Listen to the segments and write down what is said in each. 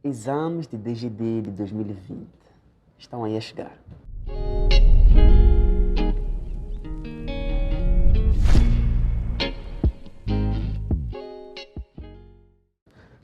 Exames de DGD de 2020 estão aí a chegar.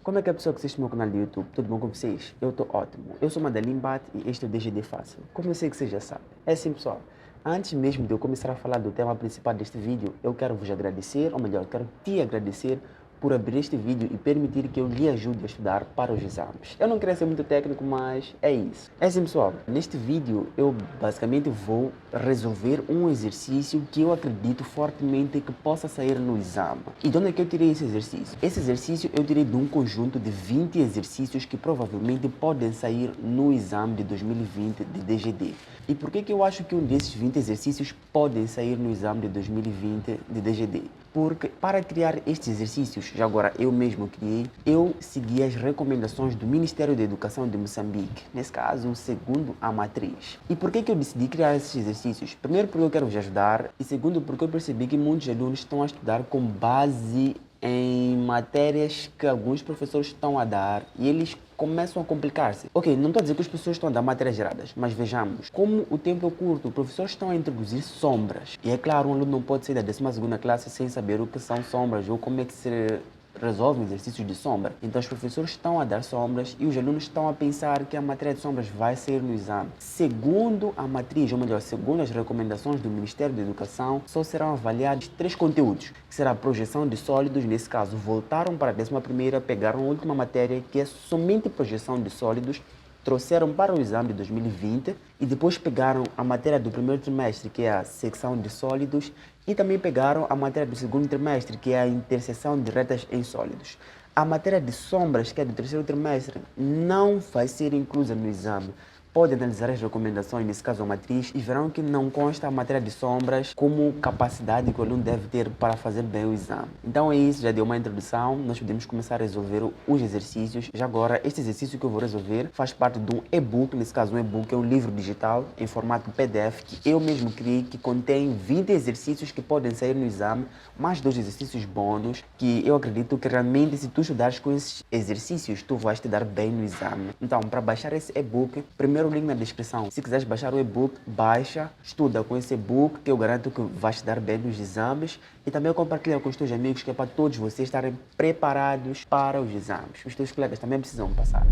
Como é que é a pessoa que assiste o meu canal de YouTube? Tudo bom com vocês? Eu estou ótimo. Eu sou Madeline Bat e este é o DGD Fácil. Como eu sei que vocês já sabem. É assim, pessoal. Antes mesmo de eu começar a falar do tema principal deste vídeo, eu quero vos agradecer, ou melhor, quero te agradecer por abrir este vídeo e permitir que eu lhe ajude a estudar para os exames. Eu não queria ser muito técnico, mas é isso. É assim, pessoal, neste vídeo eu basicamente vou resolver um exercício que eu acredito fortemente que possa sair no exame. E de onde é que eu tirei esse exercício? Esse exercício eu tirei de um conjunto de 20 exercícios que provavelmente podem sair no exame de 2020 de DGD. E por que eu acho que um desses 20 exercícios podem sair no exame de 2020 de DGD? Porque para criar estes exercícios, já agora eu mesmo criei, eu segui as recomendações do Ministério da Educação de Moçambique, nesse caso, segundo a matriz. E por que eu decidi criar esses exercícios? Primeiro porque eu quero vos ajudar e segundo porque eu percebi que muitos alunos estão a estudar com base em matérias que alguns professores estão a dar e eles começam a complicar-se. Ok, não estou a dizer que as pessoas estão a dar matérias geradas, mas vejamos, como o tempo é curto, os professores estão a introduzir sombras. E é claro, um aluno não pode sair da 12ª classe sem saber o que são sombras ou como é que se resolvem exercícios de sombra. Então os professores estão a dar sombras e os alunos estão a pensar que a matéria de sombras vai sair no exame. Segundo a matriz, ou melhor, segundo as recomendações do Ministério da Educação, só serão avaliados 3 conteúdos, que será a projeção de sólidos, nesse caso voltaram para a 11ª, pegaram a última matéria, que é somente projeção de sólidos, trouxeram para o exame de 2020 e depois pegaram a matéria do primeiro trimestre, que é a secção de sólidos, e também pegaram a matéria do segundo trimestre, que é a interseção de retas em sólidos. A matéria de sombras, que é do terceiro trimestre, não vai ser inclusa no exame. Pode analisar as recomendações, nesse caso a matriz, e verão que não consta a matéria de sombras como capacidade que o aluno deve ter para fazer bem o exame. Então é isso, já deu uma introdução, nós podemos começar a resolver os exercícios. Já agora, este exercício que eu vou resolver faz parte de um e-book, nesse caso um e-book é um livro digital em formato PDF que eu mesmo criei, que contém 20 exercícios que podem sair no exame, mais 2 exercícios bônus, que eu acredito que realmente se tu estudares com esses exercícios, tu vais te dar bem no exame. Então, para baixar esse e-book, primeiro o link na descrição. Se quiseres baixar o e-book, baixa, estuda com esse e-book que eu garanto que vais te dar bem nos exames e também compartilha com os teus amigos que é para todos vocês estarem preparados para os exames. Os teus colegas também precisam passar.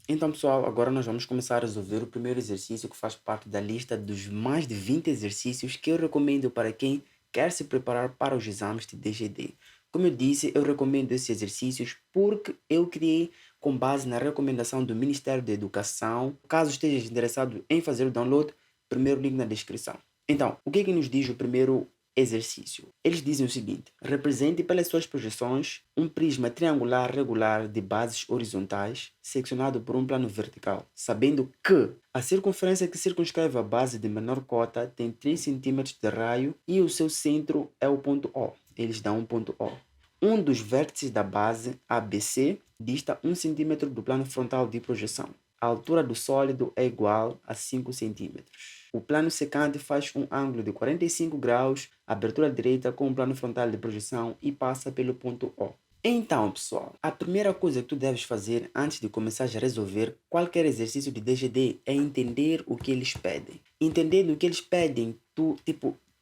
Então, pessoal, agora nós vamos começar a resolver o primeiro exercício que faz parte da lista dos mais de 20 exercícios que eu recomendo para quem quer se preparar para os exames de DGD. Como eu disse, eu recomendo esses exercícios porque eu criei com base na recomendação do Ministério da Educação. Caso estejas interessado em fazer o download, primeiro link na descrição. Então, o que nos diz o primeiro exercício? Eles dizem o seguinte: represente pelas suas projeções um prisma triangular regular de bases horizontais seccionado por um plano vertical, sabendo que a circunferência que circunscreve a base de menor cota tem 3 cm de raio e o seu centro é o ponto O. Eles dão um ponto O. Um dos vértices da base ABC dista 1 cm do plano frontal de projeção. A altura do sólido é igual a 5 cm. O plano secante faz um ângulo de 45 graus, abertura direita com o plano frontal de projeção e passa pelo ponto O. Então, pessoal, a primeira coisa que tu deves fazer antes de começar a resolver qualquer exercício de DGD é entender o que eles pedem. Entendendo o que eles pedem, tu,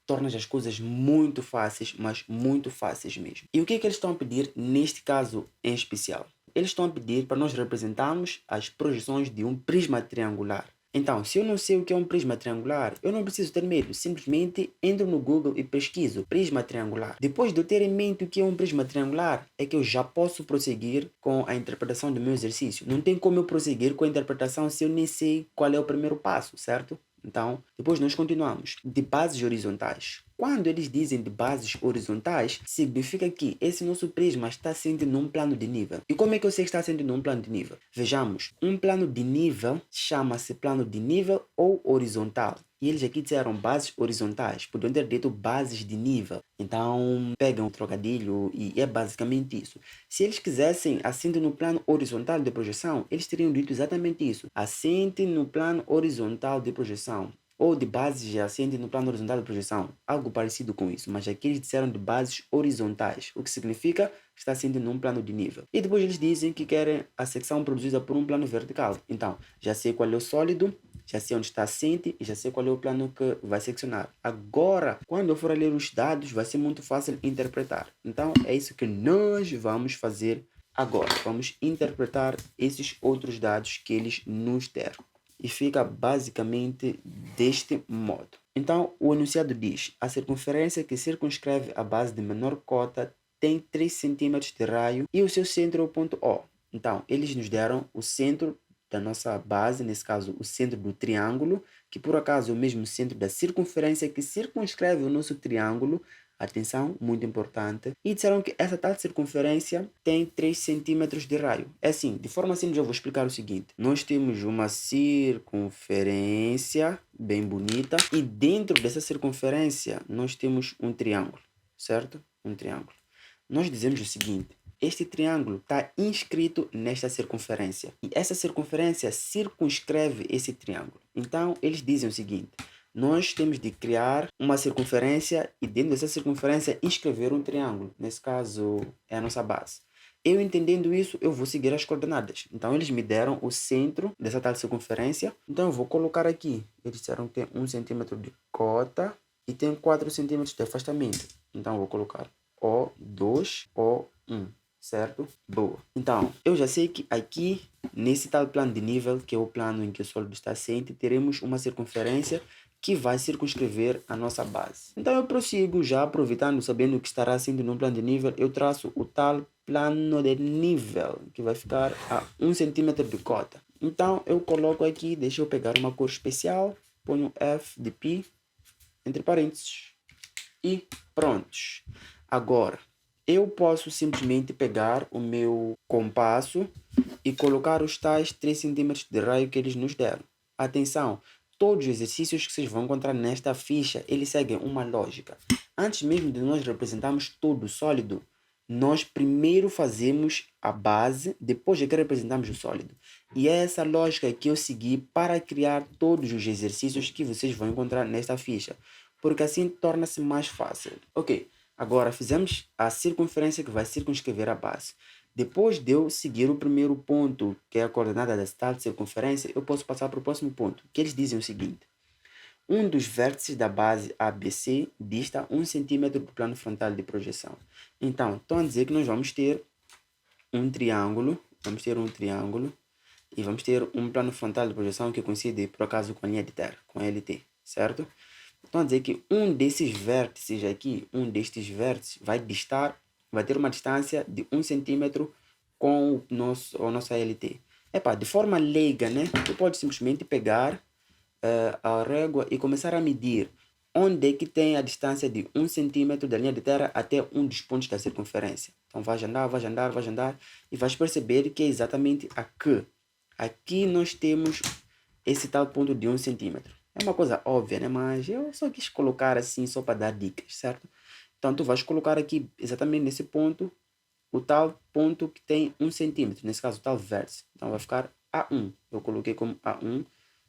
tornas as coisas muito fáceis, mas muito fáceis mesmo. E o que eles estão a pedir neste caso em especial? Eles estão a pedir para nós representarmos as projeções de um prisma triangular. Então, se eu não sei o que é um prisma triangular, eu não preciso ter medo, simplesmente entro no Google e pesquiso prisma triangular. Depois de eu ter em mente o que é um prisma triangular, é que eu já posso prosseguir com a interpretação do meu exercício. Não tem como eu prosseguir com a interpretação se eu nem sei qual é o primeiro passo, certo? Então, depois nós continuamos. De bases horizontais. Quando eles dizem de bases horizontais, significa que esse nosso prisma está sendo num plano de nível. E como é que eu sei que está sendo num plano de nível? Vejamos, um plano de nível chama-se plano de nível ou horizontal. E eles aqui disseram bases horizontais, podiam ter dito bases de nível. Então, pegam o trocadilho e é basicamente isso. Se eles quisessem assente no plano horizontal de projeção, eles teriam dito exatamente isso. Assente no plano horizontal de projeção. ou de bases jacentes no plano horizontal de projeção, algo parecido com isso, mas aqui eles disseram de bases horizontais, o que significa que está sendo num plano de nível. E depois eles dizem que querem a secção produzida por um plano vertical. Então, já sei qual é o sólido, já sei onde está assente e já sei qual é o plano que vai seccionar. Agora, quando eu for a ler os dados, vai ser muito fácil interpretar. Então, é isso que nós vamos fazer agora. Vamos interpretar esses outros dados que eles nos deram. E fica basicamente deste modo. Então, o enunciado diz: a circunferência que circunscreve a base de menor cota tem 3 cm de raio e o seu centro é o ponto O. Então, eles nos deram o centro da nossa base, nesse caso o centro do triângulo, que por acaso é o mesmo centro da circunferência que circunscreve o nosso triângulo. Atenção, muito importante. E disseram que essa tal circunferência tem 3 centímetros de raio. É assim, de forma simples eu vou explicar o seguinte. Nós temos uma circunferência bem bonita e dentro dessa circunferência nós temos um triângulo, certo? Um triângulo. Nós dizemos o seguinte: este triângulo está inscrito nesta circunferência e essa circunferência circunscreve esse triângulo. Então, eles dizem o seguinte: nós temos de criar uma circunferência e dentro dessa circunferência inscrever um triângulo. Nesse caso, é a nossa base. Eu entendendo isso, eu vou seguir as coordenadas. Então, eles me deram o centro dessa tal circunferência. Então, eu vou colocar aqui. Eles disseram que tem 1 centímetro de cota e tem 4 centímetros de afastamento. Então, eu vou colocar O2, O1, certo? Boa. Então, eu já sei que aqui, nesse tal plano de nível, que é o plano em que o sólido está assente, teremos uma circunferência que vai circunscrever a nossa base. Então, eu prossigo já aproveitando, sabendo que estará assente num plano de nível, eu traço o tal plano de nível, que vai ficar a 1 centímetro de cota. Então, eu coloco aqui, deixa eu pegar uma cor especial, ponho F de π, entre parênteses, e prontos. Agora, eu posso simplesmente pegar o meu compasso e colocar os tais 3 centímetros de raio que eles nos deram. Atenção, todos os exercícios que vocês vão encontrar nesta ficha, eles seguem uma lógica. Antes mesmo de nós representarmos todo o sólido, nós primeiro fazemos a base, depois é que representamos o sólido. E é essa lógica que eu segui para criar todos os exercícios que vocês vão encontrar nesta ficha, porque assim torna-se mais fácil. Ok, agora fizemos a circunferência que vai circunscrever a base. Depois de eu seguir o primeiro ponto, que é a coordenada dessa tal circunferência, eu posso passar para o próximo ponto, que eles dizem o seguinte: um dos vértices da base ABC dista 1 centímetro do plano frontal de projeção. Então, estão a dizer que nós vamos ter um triângulo, e vamos ter um plano frontal de projeção que coincide, por acaso, com a linha de terra, com a LT, certo? Então, a dizer que um desses vértices aqui, vai ter uma distância de 1 centímetro com a nossa LT. De forma leiga, né? Tu pode simplesmente pegar a régua e começar a medir onde é que tem a distância de 1 centímetro da linha de terra até um dos pontos da circunferência. Então, vais andar e vais perceber que é exatamente aqui. Aqui nós temos esse tal ponto de 1 centímetro. É uma coisa óbvia, né? Mas eu só quis colocar assim só para dar dicas, certo? Então, tu vais colocar aqui exatamente nesse ponto o tal ponto que tem 1 centímetro. Nesse caso, o tal vértice. Então, vai ficar A1. Eu coloquei como A1.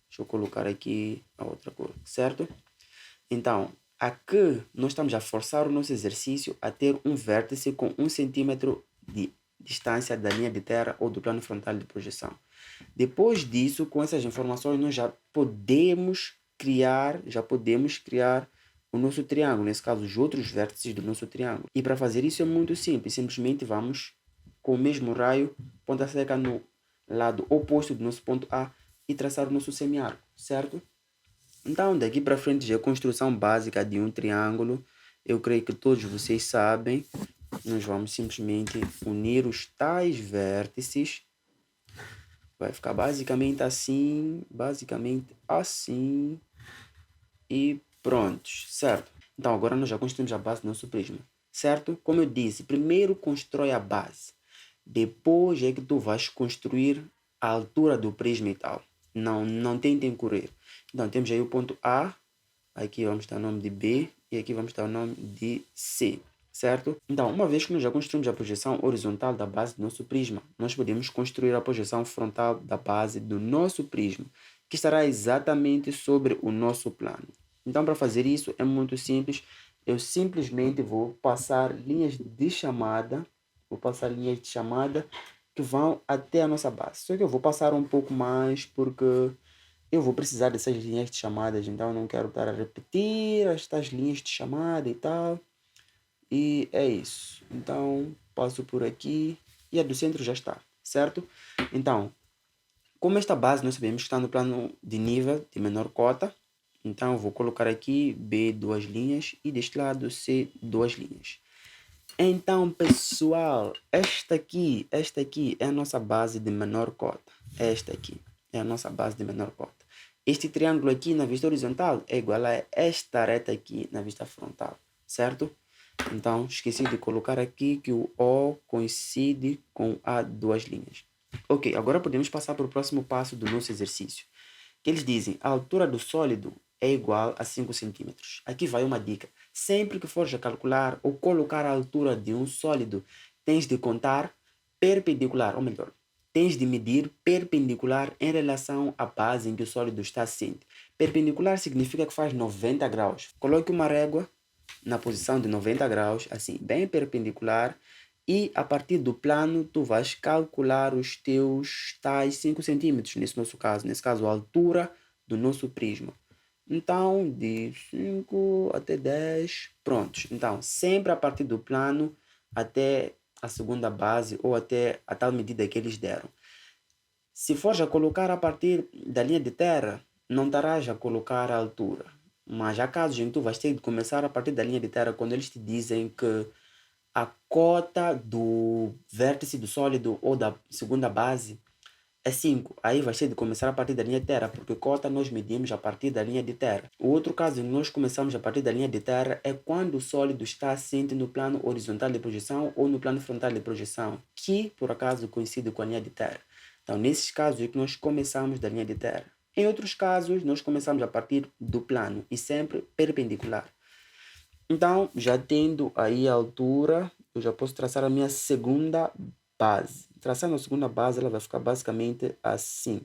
Deixa eu colocar aqui a outra cor, certo? Então, aqui nós estamos a forçar o nosso exercício a ter um vértice com 1 centímetro de distância da linha de terra ou do plano frontal de projeção. Depois disso, com essas informações, nós já podemos criar o nosso triângulo, nesse caso, os outros vértices do nosso triângulo. E para fazer isso é muito simples, simplesmente vamos com o mesmo raio, ponta seca no lado oposto do nosso ponto A e traçar o nosso semiarco, certo? Então, daqui para frente já é a construção básica de um triângulo. Eu creio que todos vocês sabem. Nós vamos simplesmente unir os tais vértices. Vai ficar basicamente assim, e prontos, certo? Então, agora nós já construímos a base do nosso prisma, certo? Como eu disse, primeiro constrói a base. Depois é que tu vais construir a altura do prisma e tal. Não tentem correr. Então, temos aí o ponto A. Aqui vamos dar o nome de B. E aqui vamos dar o nome de C. Certo? Então, uma vez que nós já construímos a projeção horizontal da base do nosso prisma, nós podemos construir a projeção frontal da base do nosso prisma. que estará exatamente sobre o nosso plano. Então, para fazer isso, é muito simples. Eu simplesmente vou passar linhas de chamada, que vão até a nossa base. Só que eu vou passar um pouco mais porque eu vou precisar dessas linhas de chamadas, então eu não quero estar a repetir estas linhas de chamada e tal. E é isso. Então, passo por aqui e a do centro já está, certo? Então, como esta base nós sabemos que está no plano de nível de menor cota, então eu vou colocar aqui B duas linhas e deste lado C duas linhas. Então, pessoal, esta aqui é a nossa base de menor cota. Esta aqui é a nossa base de menor cota. Este triângulo aqui na vista horizontal é igual a esta reta aqui na vista frontal, certo? Então, esqueci de colocar aqui que o O coincide com a duas linhas. Ok, agora podemos passar para o próximo passo do nosso exercício. Que eles dizem, a altura do sólido é igual a 5 centímetros. Aqui vai uma dica. Sempre que fores a calcular ou colocar a altura de um sólido, tens de contar perpendicular, ou melhor, tens de medir perpendicular em relação à base em que o sólido está assente. Perpendicular significa que faz 90 graus. Coloque uma régua na posição de 90 graus, assim, bem perpendicular, e a partir do plano tu vais calcular os teus tais 5 centímetros, nesse caso a altura do nosso prisma. Então, de 5 até 10, prontos. Então, sempre a partir do plano até a segunda base ou até a tal medida que eles deram. Se fores a colocar a partir da linha de terra, não estarás a colocar a altura. Mas há casos em que tu vais ter de começar a partir da linha de terra quando eles te dizem que a cota do vértice do sólido ou da segunda base é 5. Aí vai ter de começar a partir da linha de terra, porque cota nós medimos a partir da linha de terra. O outro caso em que nós começamos a partir da linha de terra é quando o sólido está assente no plano horizontal de projeção ou no plano frontal de projeção, que por acaso coincide com a linha de terra. Então, nesses casos é que nós começamos da linha de terra. Em outros casos, nós começamos a partir do plano e sempre perpendicular. Então, já tendo aí a altura, eu já posso traçar a minha segunda base. Traçando a segunda base, ela vai ficar basicamente assim.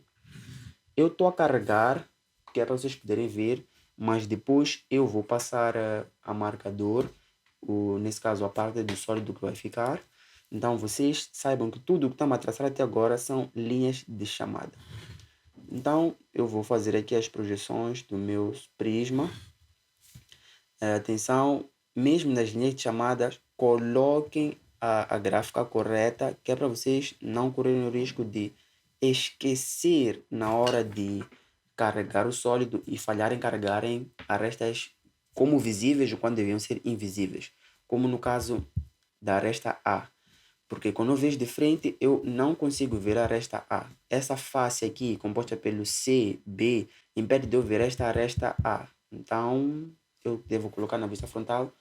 Eu estou a carregar, que é para vocês poderem ver, mas depois eu vou passar a marcador, nesse caso a parte do sólido que vai ficar. Então, vocês saibam que tudo que estamos a traçar até agora são linhas de chamada. Então, eu vou fazer aqui as projeções do meu prisma. Atenção, mesmo nas linhas de chamadas, coloquem a gráfica correta, que é para vocês não correrem o risco de esquecer na hora de carregar o sólido e falhar em carregarem arestas como visíveis quando deviam ser invisíveis, como no caso da aresta A. Porque quando eu vejo de frente, eu não consigo ver a aresta A. Essa face aqui, composta pelo C, B, impede de eu ver esta aresta A. Então, eu devo colocar na vista frontal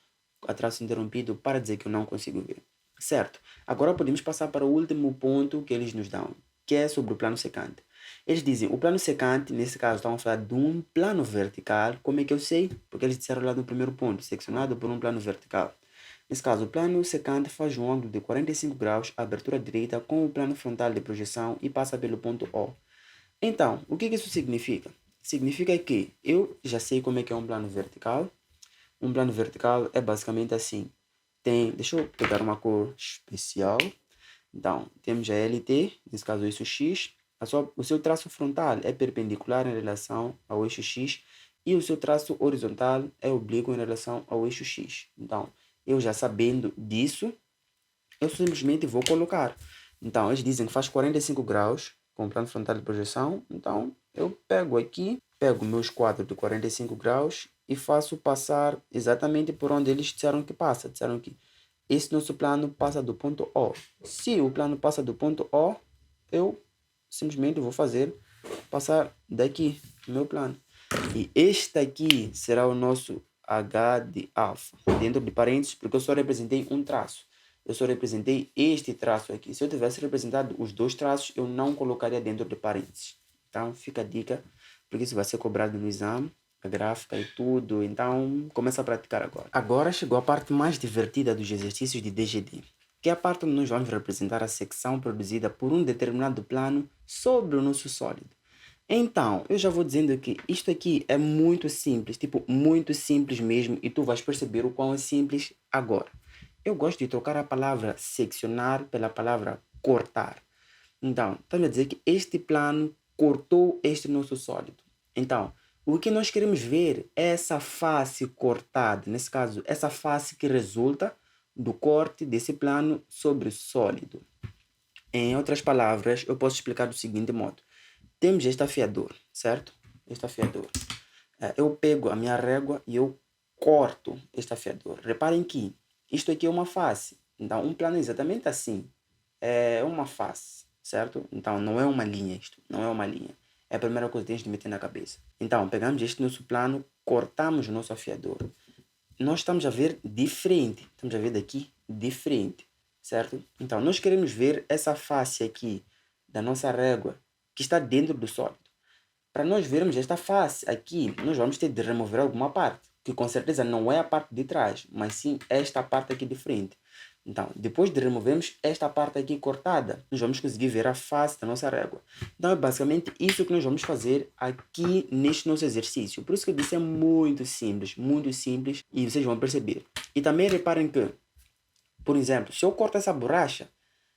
a traço interrompido para dizer que eu não consigo ver. Certo. Agora podemos passar para o último ponto que eles nos dão, que é sobre o plano secante. Eles dizem, o plano secante, nesse caso, estão a falar de um plano vertical. Como é que eu sei? Porque eles disseram lá no primeiro ponto, seccionado por um plano vertical. Nesse caso, o plano secante faz um ângulo de 45 graus, abertura direita, com o plano frontal de projeção e passa pelo ponto O. Então, o que isso significa? Significa que eu já sei como é que é um plano vertical. Um plano vertical é basicamente assim. Deixa eu pegar uma cor especial. Então, temos a LT, nesse caso o eixo X. O seu traço frontal é perpendicular em relação ao eixo X e o seu traço horizontal é oblíquo em relação ao eixo X. Então, eu já sabendo disso, eu simplesmente vou colocar. Então, eles dizem que faz 45 graus com o plano frontal de projeção. Então, eu pego aqui, pego meus quadros de 45 graus e faço passar exatamente por onde eles disseram que passa. Disseram que esse nosso plano passa do ponto O. Se o plano passa do ponto O, eu simplesmente vou fazer passar daqui o meu plano. E este aqui será o nosso H de alfa, dentro de parênteses, porque eu só representei um traço. Eu só representei este traço aqui. Se eu tivesse representado os dois traços, eu não colocaria dentro de parênteses. Então, fica a dica, porque isso vai ser cobrado no exame, a gráfica e tudo. Então, começa a praticar agora. Agora chegou a parte mais divertida dos exercícios de DGD, que é a parte onde nós vamos representar a secção produzida por um determinado plano sobre o nosso sólido. Então, eu já vou dizendo que isto aqui é muito simples, tipo, muito simples mesmo, e tu vais perceber o quão é simples agora. Eu gosto de trocar a palavra seccionar pela palavra cortar. Então, estamos a dizer que este plano cortou este nosso sólido. Então, o que nós queremos ver é essa face cortada, nesse caso, essa face que resulta do corte desse plano sobre o sólido. Em outras palavras, eu posso explicar do seguinte modo. Temos este afiador, certo? Este afiador. Eu pego a minha régua e eu corto este afiador. Reparem que isto aqui é uma face. Então, um plano é exatamente assim. É uma face, certo? Então, não é uma linha isto. Não é uma linha. É a primeira coisa que tens de meter na cabeça. Então, pegamos este nosso plano, cortamos o nosso afiador. Nós estamos a ver de frente. Estamos a ver daqui de frente, certo? Então, nós queremos ver essa face aqui da nossa régua que está dentro do sólido. Para nós vermos esta face aqui, nós vamos ter de remover alguma parte, que com certeza não é a parte de trás, mas sim esta parte aqui de frente. Então, depois de removermos esta parte aqui cortada, nós vamos conseguir ver a face da nossa régua. Então, é basicamente isso que nós vamos fazer aqui neste nosso exercício. Por isso que eu disse, é muito simples, e vocês vão perceber. E também reparem que, por exemplo, se eu corto essa borracha,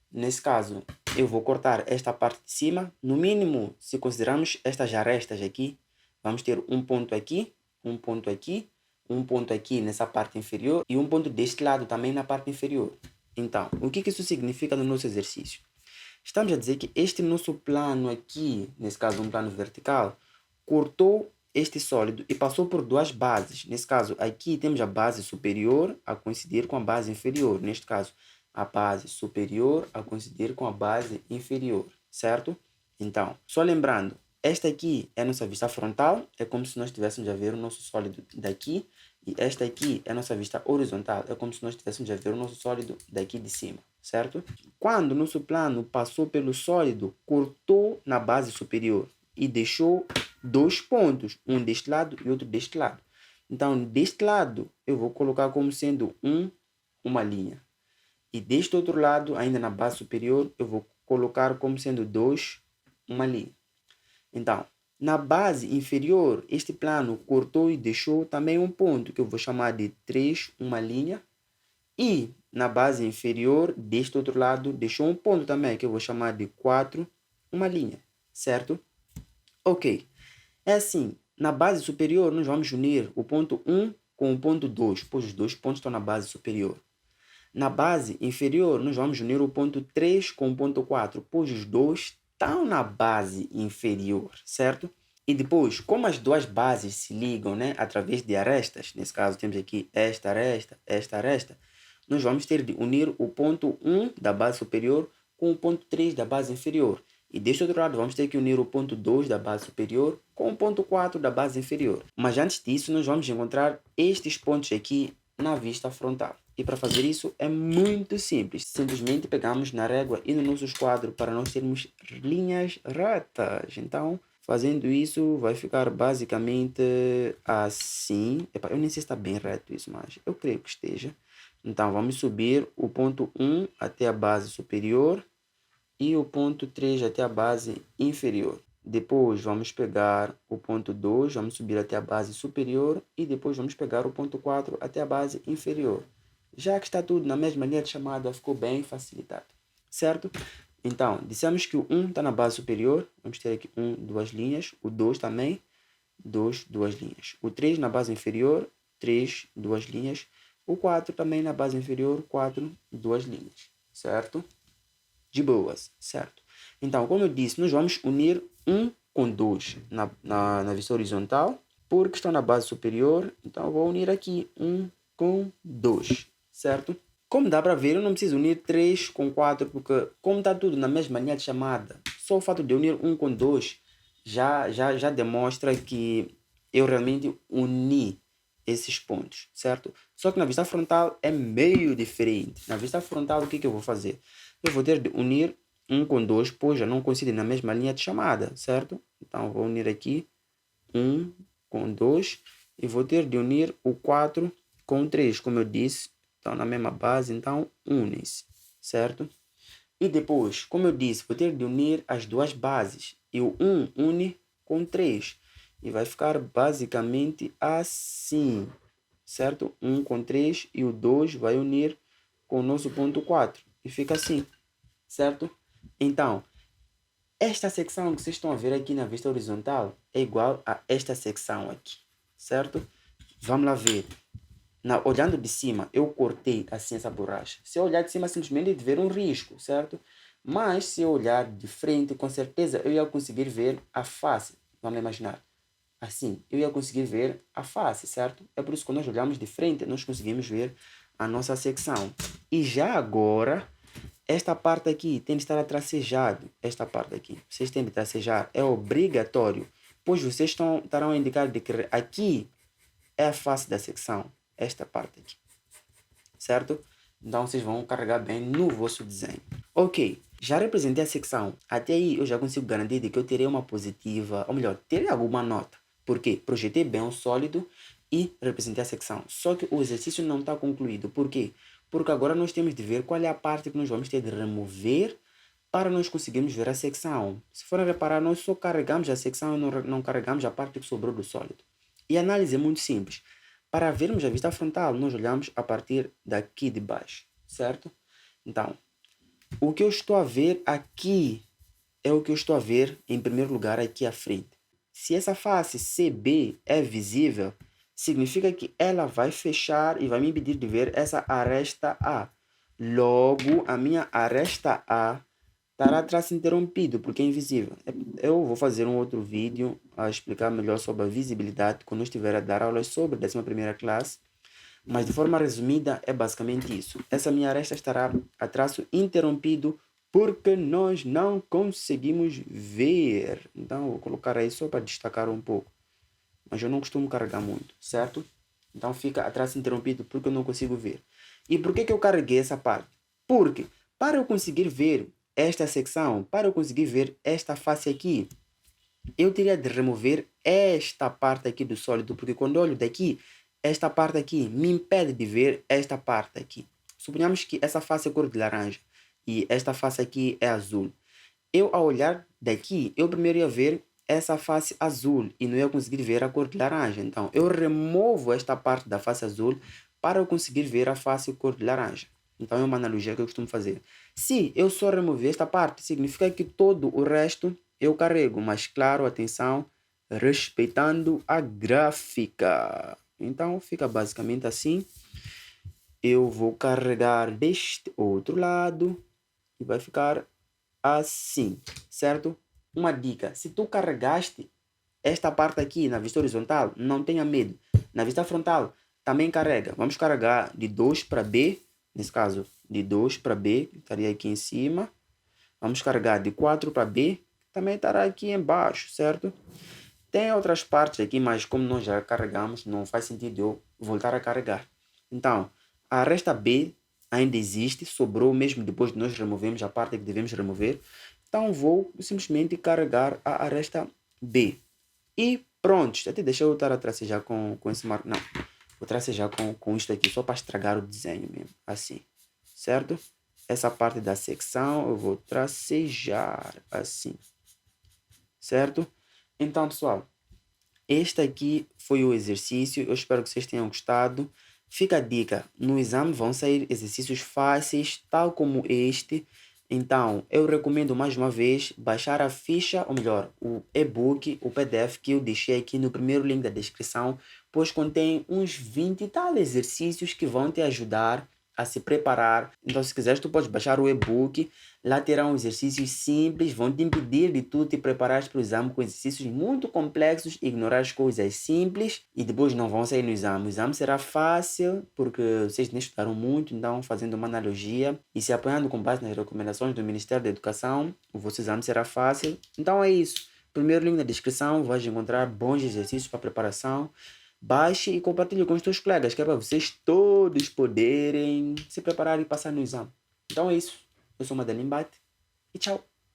nesse caso, eu vou cortar esta parte de cima. No mínimo, se considerarmos estas arestas aqui, vamos ter um ponto aqui, um ponto aqui, um ponto aqui nessa parte inferior e um ponto deste lado também na parte inferior. Então, o que isso significa no nosso exercício? Estamos a dizer que este nosso plano aqui, nesse caso um plano vertical, cortou este sólido e passou por duas bases. Nesse caso, aqui temos a base superior a coincidir com a base inferior. Neste caso, a base superior a coincidir com a base inferior, certo? Então, só lembrando, esta aqui é a nossa vista frontal, é como se nós estivéssemos a ver o nosso sólido daqui, e esta aqui é a nossa vista horizontal, é como se nós estivéssemos a ver o nosso sólido daqui de cima, certo? Quando o nosso plano passou pelo sólido, cortou na base superior e deixou dois pontos, um deste lado e outro deste lado. Então, deste lado, eu vou colocar como sendo uma linha. E deste outro lado, ainda na base superior, eu vou colocar como sendo 2, uma linha. Então, na base inferior, este plano cortou e deixou também um ponto, que eu vou chamar de 3, uma linha. E na base inferior, deste outro lado, deixou um ponto também, que eu vou chamar de 4, uma linha. Certo? Ok. É assim, na base superior, nós vamos unir o ponto 1 com o ponto 2, pois os dois pontos estão na base superior. Na base inferior, nós vamos unir o ponto 3 com o ponto 4, pois os dois estão na base inferior, certo? E depois, como as duas bases se ligam, né, através de arestas, nesse caso temos aqui esta aresta, nós vamos ter de unir o ponto 1 da base superior com o ponto 3 da base inferior. E deste outro lado, vamos ter que unir o ponto 2 da base superior com o ponto 4 da base inferior. Mas antes disso, nós vamos encontrar estes pontos aqui na vista frontal. E para fazer isso é muito simples. Simplesmente pegamos na régua e no nosso esquadro para nós termos linhas retas. Então, fazendo isso, vai ficar basicamente assim. Epa, eu nem sei se está bem reto isso, mas eu creio que esteja. Então, vamos subir o ponto 1 até a base superior e o ponto 3 até a base inferior. Depois vamos pegar o ponto 2, vamos subir até a base superior e depois vamos pegar o ponto 4 até a base inferior. Já que está tudo na mesma linha de chamada, ficou bem facilitado, certo? Então, dissemos que o 1 está na base superior, vamos ter aqui 1, 2 linhas, o 2 também, 2, 2 linhas. O 3 na base inferior, 3, 2 linhas. O 4 também na base inferior, 4, 2 linhas, certo? De boas, certo? Então, como eu disse, nós vamos unir 1 com 2 na vista horizontal, porque estão na base superior, então eu vou unir aqui 1 com 2, certo? Como dá para ver, eu não preciso unir 3 com 4, porque como está tudo na mesma linha de chamada, só o fato de unir 1 com 2 já demonstra que eu realmente uni esses pontos, certo? Só que na vista frontal é meio diferente. Na vista frontal, o que eu vou fazer? Eu vou ter de unir 1 com 2, pois já não coincidem na mesma linha de chamada, certo? Então, vou unir aqui 1 com 2 e vou ter de unir o 4 com 3, como eu disse, estão na mesma base, então unem-se, certo? E depois, como eu disse, vou ter de unir as duas bases. E o 1 une com 3. E vai ficar basicamente assim, certo? 1 com 3 e o 2 vai unir com o nosso ponto 4. E fica assim, certo? Então, esta secção que vocês estão a ver aqui na vista horizontal é igual a esta secção aqui, certo? Vamos lá ver. Olhando de cima, eu cortei assim essa borracha. Se eu olhar de cima, simplesmente de ver um risco, certo? Mas se eu olhar de frente, com certeza eu ia conseguir ver a face. Vamos imaginar. Assim, eu ia conseguir ver a face, certo? É por isso que quando nós olhamos de frente, nós conseguimos ver a nossa secção. E já agora, esta parte aqui tem de estar tracejado. Esta parte aqui, vocês têm de tracejar. É obrigatório. Pois vocês estarão a indicar de que aqui é a face da secção. Esta parte aqui. Certo? Então vocês vão carregar bem no vosso desenho. Ok, já representei a secção. Até aí eu já consigo garantir de que eu terei uma positiva, ou melhor, terei alguma nota. Porque projetei bem o sólido e representei a secção. Só que o exercício não está concluído. Por quê? Porque agora nós temos de ver qual é a parte que nós vamos ter de remover para nós conseguirmos ver a secção. Se for a reparar, nós só carregamos a secção e não carregamos a parte que sobrou do sólido. E a análise é muito simples. Para vermos a vista frontal, nós olhamos a partir daqui de baixo, certo? Então, o que eu estou a ver aqui é o que eu estou a ver em primeiro lugar aqui à frente. Se essa face CB é visível, significa que ela vai fechar e vai me impedir de ver essa aresta A. Logo, a minha aresta A estará traço interrompido, porque é invisível. Eu vou fazer um outro vídeo a explicar melhor sobre a visibilidade quando eu estiver a dar aulas sobre a 11ª classe. Mas de forma resumida é basicamente isso. Essa minha aresta estará a traço interrompido porque nós não conseguimos ver. Então vou colocar aí só para destacar um pouco. Mas eu não costumo carregar muito, certo? Então fica a traço interrompido porque eu não consigo ver. E por que eu carreguei essa parte? Porque para eu conseguir ver esta secção, para eu conseguir ver esta face aqui, eu teria de remover esta parte aqui do sólido, porque quando eu olho daqui, esta parte aqui me impede de ver esta parte aqui. Suponhamos que essa face é cor de laranja e esta face aqui é azul. Eu, ao olhar daqui, eu primeiro ia ver essa face azul e não ia conseguir ver a cor de laranja. Então, eu removo esta parte da face azul para eu conseguir ver a face cor de laranja. Então, é uma analogia que eu costumo fazer. Se eu só remover esta parte, significa que todo o resto eu carrego. Mas, claro, atenção, respeitando a gráfica. Então, fica basicamente assim. Eu vou carregar deste outro lado e vai ficar assim, certo? Uma dica, se tu carregaste esta parte aqui na vista horizontal, não tenha medo. Na vista frontal, também carrega. Vamos carregar de 2 para B, nesse caso, de 2 para B, que estaria aqui em cima. Vamos carregar de 4 para B, que também estará aqui embaixo, certo? Tem outras partes aqui, mas como nós já carregamos, não faz sentido eu voltar a carregar. Então, a aresta B ainda existe, sobrou mesmo depois de nós removermos a parte que devemos remover. Então, vou simplesmente carregar a aresta B. E pronto, até deixa eu estar a tracejar com esse marco. Não, vou tracejar com isto aqui, só para estragar o desenho mesmo, assim, certo? Essa parte da secção eu vou tracejar assim, certo? Então, pessoal, este aqui foi o exercício. Eu espero que vocês tenham gostado. Fica a dica, no exame vão sair exercícios fáceis, tal como este. Então, eu recomendo mais uma vez baixar a ficha, ou melhor, o e-book, o PDF que eu deixei aqui no primeiro link da descrição, pois contém uns 20 e tal exercícios que vão te ajudar a se preparar. Então, se quiseres, tu podes baixar o e-book. Lá terão exercícios simples, vão te impedir de tu te preparares para o exame com exercícios muito complexos, ignorar as coisas simples e depois não vão sair no exame. O exame será fácil porque vocês nem estudaram muito, então fazendo uma analogia e se apoiando com base nas recomendações do Ministério da Educação, o vosso exame será fácil. Então é isso. Primeiro link na descrição, vais encontrar bons exercícios para preparação. Baixe e compartilhe com os teus colegas, que é para vocês todos poderem se preparar e passar no exame. Então é isso. Eu sou Madeline Bate e tchau.